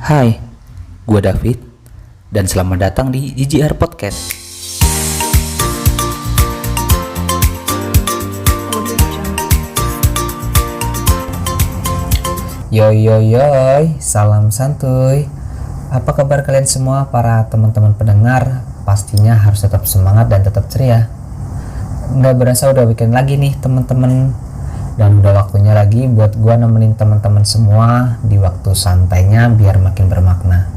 Hai, gue David dan selamat datang di GGR Podcast. Yoy, salam santuy. Apa kabar kalian semua para teman-teman pendengar? Pastinya harus tetap semangat dan tetap ceria. Nggak berasa udah weekend lagi nih teman-teman. Dan udah waktunya lagi buat gua nemenin teman-teman semua di waktu santainya biar makin bermakna.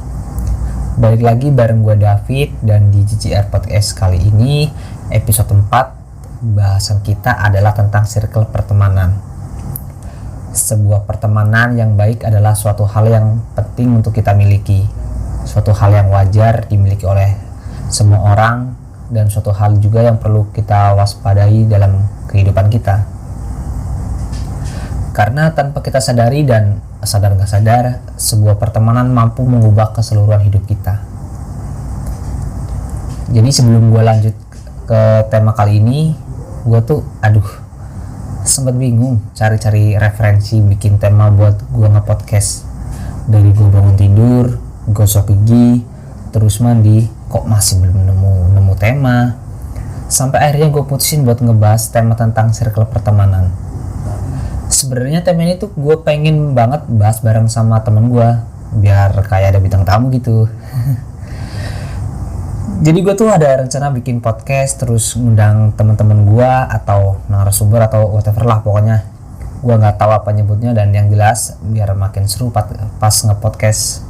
Balik lagi bareng gua David dan di GGR Podcast kali ini episode 4 bahasan kita adalah tentang circle pertemanan. Sebuah pertemanan yang baik adalah suatu hal yang penting untuk kita miliki, suatu hal yang wajar dimiliki oleh semua orang, dan suatu hal juga yang perlu kita waspadai dalam kehidupan kita. Karena tanpa kita sadari dan sadar gak sadar, sebuah pertemanan mampu mengubah keseluruhan hidup kita. Jadi sebelum gue lanjut ke tema kali ini, gue tuh sempat bingung cari-cari referensi bikin tema buat gue nge-podcast. Dari gue bangun tidur, gosok gigi, terus mandi, kok masih belum nemu tema. Sampai akhirnya gue putusin buat ngebahas tema tentang circle pertemanan. Sebenarnya tema ini tuh gue pengen banget bahas bareng sama temen gue, biar kayak ada bintang tamu gitu. Jadi gue tuh ada rencana bikin podcast, terus ngundang teman-teman gue atau narasumber atau whatever lah pokoknya. Gue nggak tahu apa nyebutnya, dan yang jelas biar makin seru pas nge-podcast.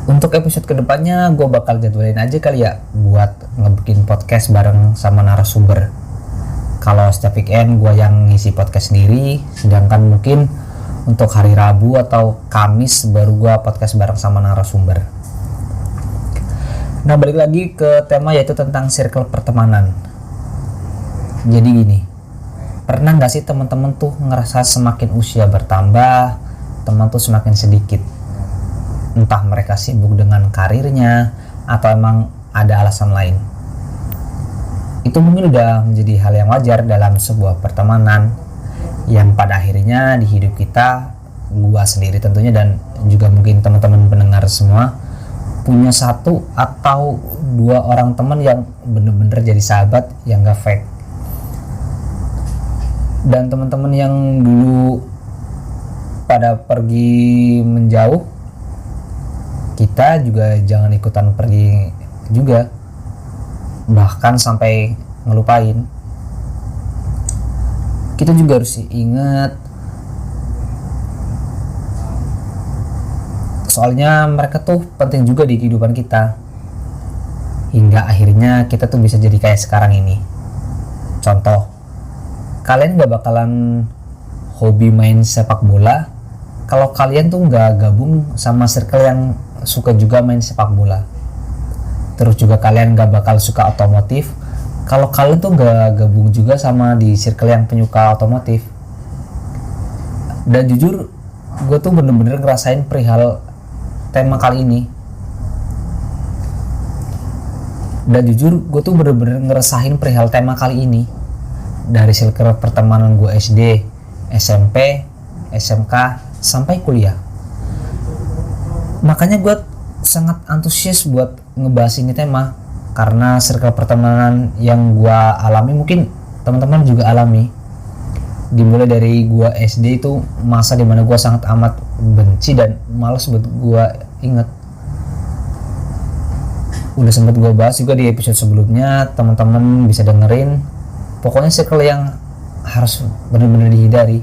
Untuk episode kedepannya gue bakal jadwalin aja kali ya buat ngebikin podcast bareng sama narasumber. Kalau setiap weekend gue yang ngisi podcast sendiri, sedangkan mungkin untuk hari Rabu atau Kamis baru gue podcast bareng sama narasumber. Nah, balik lagi ke tema yaitu tentang circle pertemanan. Jadi gini, pernah gak sih teman-teman tuh ngerasa semakin usia bertambah, teman tuh semakin sedikit? Entah mereka sibuk dengan karirnya atau emang ada alasan lain. Itu mungkin udah menjadi hal yang wajar dalam sebuah pertemanan yang pada akhirnya di hidup kita, gua sendiri tentunya dan juga mungkin teman-teman pendengar semua, punya satu atau dua orang teman yang bener-bener jadi sahabat yang gak fake. Dan teman-teman yang dulu pada pergi menjauh, kita juga jangan ikutan pergi juga, bahkan sampai ngelupain. Kita juga harus ingat, soalnya mereka tuh penting juga di kehidupan kita, hingga akhirnya kita tuh bisa jadi kayak sekarang ini. Contoh, kalian gak bakalan hobi main sepak bola kalau kalian tuh gak gabung sama circle yang suka juga main sepak bola. Terus juga kalian gak bakal suka otomotif kalau kalian tuh gak gabung juga sama di circle yang penyuka otomotif. Dan jujur, gue tuh bener-bener ngerasain perihal tema kali ini. Dari circle pertemanan gue SD, SMP, SMK, sampai kuliah. Makanya gue sangat antusias buat ngebahas ini tema, karena circle pertemanan yang gue alami mungkin teman-teman juga alami. Dimulai dari gue SD, itu masa dimana gue sangat amat benci dan malas buat gue inget. Udah sempet gue bahas juga di episode sebelumnya, teman-teman bisa dengerin. Pokoknya circle yang harus benar-benar dihindari.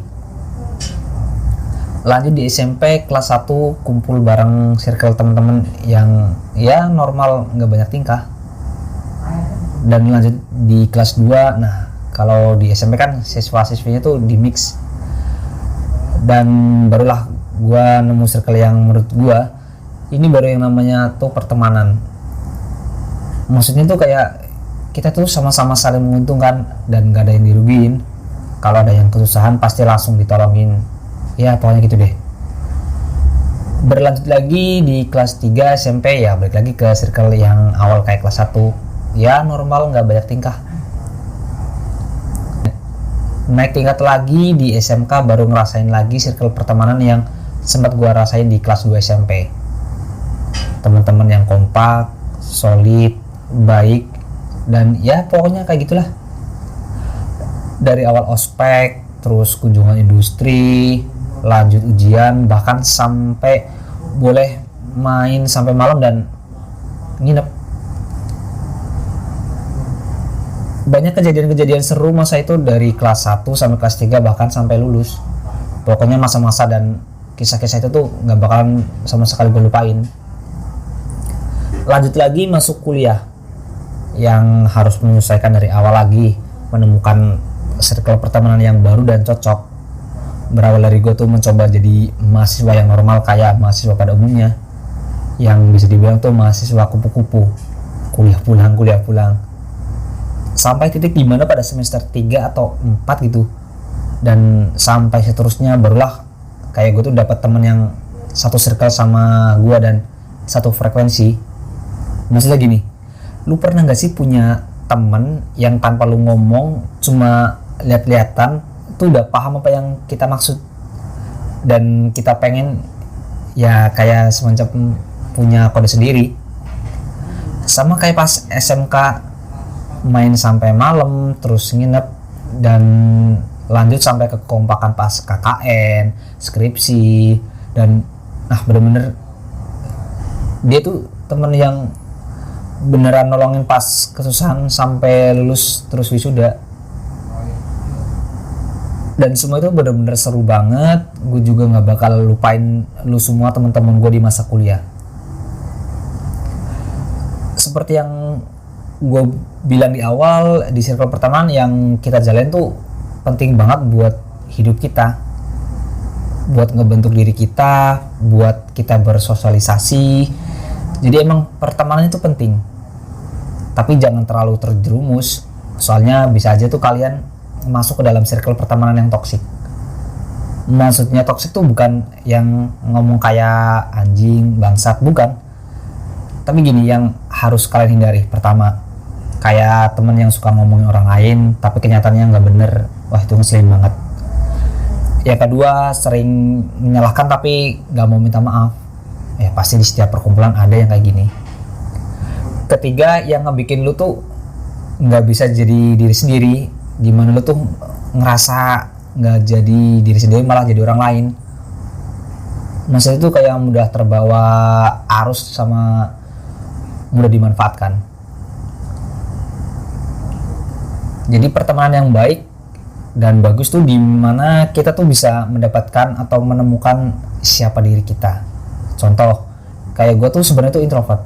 Lanjut di SMP kelas 1, kumpul bareng circle teman-teman yang ya normal, nggak banyak tingkah. Dan lanjut di kelas 2, nah kalau di SMP kan siswa-siswinya tuh di mix. Dan barulah gue nemu circle yang menurut gue ini baru yang namanya tuh pertemanan. Maksudnya tuh kayak kita tuh sama-sama saling menguntungkan dan gak ada yang dirugiin. Kalau ada yang kesusahan pasti langsung ditolongin. Ya pokoknya gitu deh. Berlanjut lagi di kelas 3 SMP, ya balik lagi ke circle yang awal kayak kelas 1. Ya normal, gak banyak tingkah. Naik tingkat lagi di SMK, baru ngerasain lagi circle pertemanan yang sempat gue rasain di kelas 2 SMP. Teman-teman yang kompak, solid, baik, dan ya pokoknya kayak gitulah. Dari awal ospek, terus kunjungan industri, lanjut ujian, bahkan sampai boleh main sampai malam dan nginep. Banyak kejadian-kejadian seru masa itu dari kelas 1 sampai kelas 3 bahkan sampai lulus. Pokoknya masa-masa dan kisah-kisah itu tuh nggak bakalan sama sekali gue lupain. Lanjut lagi masuk kuliah yang harus menyelesaikan dari awal lagi, menemukan circle pertemanan yang baru dan cocok. Berawal dari gue tuh mencoba jadi mahasiswa yang normal kayak mahasiswa pada umumnya, yang bisa dibilang tuh mahasiswa kupu-kupu, kuliah pulang, sampai titik dimana pada semester 3 atau 4 gitu, dan sampai seterusnya barulah kayak gue tuh dapat temen yang satu circle sama gue dan satu frekuensi. Maksudnya gini, lu pernah gak sih punya temen yang tanpa lu ngomong, cuma lihat-lihatan tuh udah paham apa yang kita maksud, dan kita pengen ya kayak semacam punya kode sendiri. Sama kayak pas SMK, main sampai malam, terus nginep, dan lanjut sampai ke kekompakan pas KKN, skripsi, dan bener-bener dia tuh temen yang beneran nolongin pas kesusahan sampai lulus terus wisuda. Dan semua itu bener-bener seru banget. Gue juga nggak bakal lupain lu semua teman-teman gue di masa kuliah. Seperti yang gue bilang di awal, di circle pertemanan yang kita jalin tuh penting banget buat hidup kita, buat ngebentuk diri kita, buat kita bersosialisasi. Jadi emang pertemanan itu penting, tapi jangan terlalu terjerumus, soalnya bisa aja tuh kalian masuk ke dalam circle pertemanan yang toksik. Maksudnya toksik tuh bukan yang ngomong kayak anjing, bangsat, bukan. Tapi gini yang harus kalian hindari. Pertama, kayak temen yang suka ngomongin orang lain tapi kenyataannya nggak bener. Wah, itu ngeselin banget. Yang kedua, sering menyalahkan tapi nggak mau minta maaf. Ya pasti di setiap perkumpulan ada yang kayak gini. Ketiga, yang ngebikin lu tuh nggak bisa jadi diri sendiri, gimana lu tuh ngerasa nggak jadi diri sendiri malah jadi orang lain. Maksudnya itu kayak mudah terbawa arus sama mudah dimanfaatkan. Jadi pertemanan yang baik dan bagus tuh dimana kita tuh bisa mendapatkan atau menemukan siapa diri kita. Contoh, kayak gue tuh sebenarnya tuh introvert,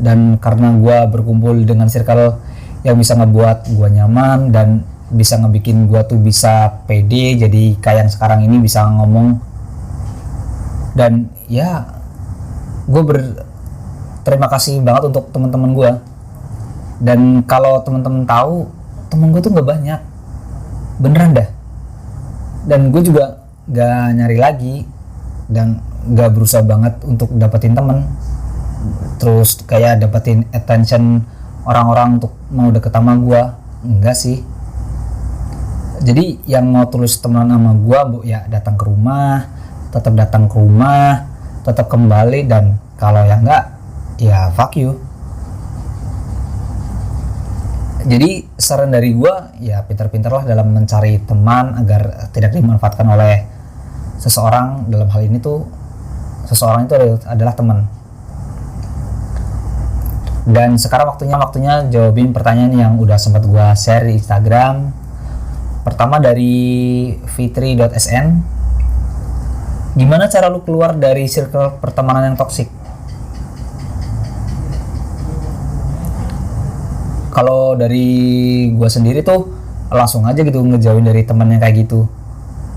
dan karena gue berkumpul dengan circle yang bisa ngebuat gue nyaman dan bisa ngebikin gue tuh bisa pede, jadi kayak yang sekarang ini bisa ngomong. Dan ya gue berterima kasih banget untuk teman-teman gue. Dan kalau teman-teman tahu, temen gue tuh nggak banyak, beneran dah. Dan gue juga nggak nyari lagi dan nggak berusaha banget untuk dapetin temen, terus kayak dapetin attention orang-orang untuk mau deket sama gue. Enggak sih. Jadi yang mau tulus temenan sama gue, ya datang ke rumah, tetap datang ke rumah, tetap kembali, dan kalau yang enggak, ya fuck you. Jadi saran dari gue, ya pintar-pintarlah dalam mencari teman agar tidak dimanfaatkan oleh seseorang. Dalam hal ini tuh seseorang itu adalah teman. Dan sekarang waktunya jawabin pertanyaan yang udah sempat gue share di Instagram. Pertama dari fitri.sn, gimana cara lu keluar dari circle pertemanan yang toksik? Kalau dari gue sendiri tuh langsung aja gitu ngejauhin dari teman yang kayak gitu.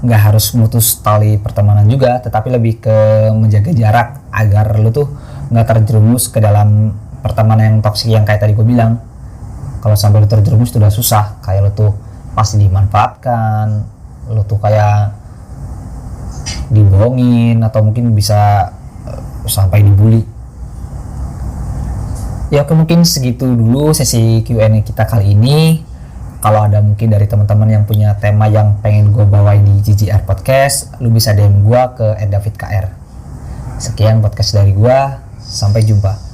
Nggak harus mutus tali pertemanan juga, tetapi lebih ke menjaga jarak agar lu tuh nggak terjerumus ke dalam pertemanan yang toksik yang kayak tadi gue bilang. Kalau sampai lu terjerumus tuh udah susah, kayak lu tuh pasti dimanfaatkan, lu tuh kayak dibohongin, atau mungkin bisa sampai dibully. Ya oke, mungkin segitu dulu sesi Q&A kita kali ini. Kalau ada mungkin dari teman-teman yang punya tema yang pengen gue bawain di GGR Podcast, lu bisa DM gue ke @davidkr. Sekian podcast dari gue, sampai jumpa.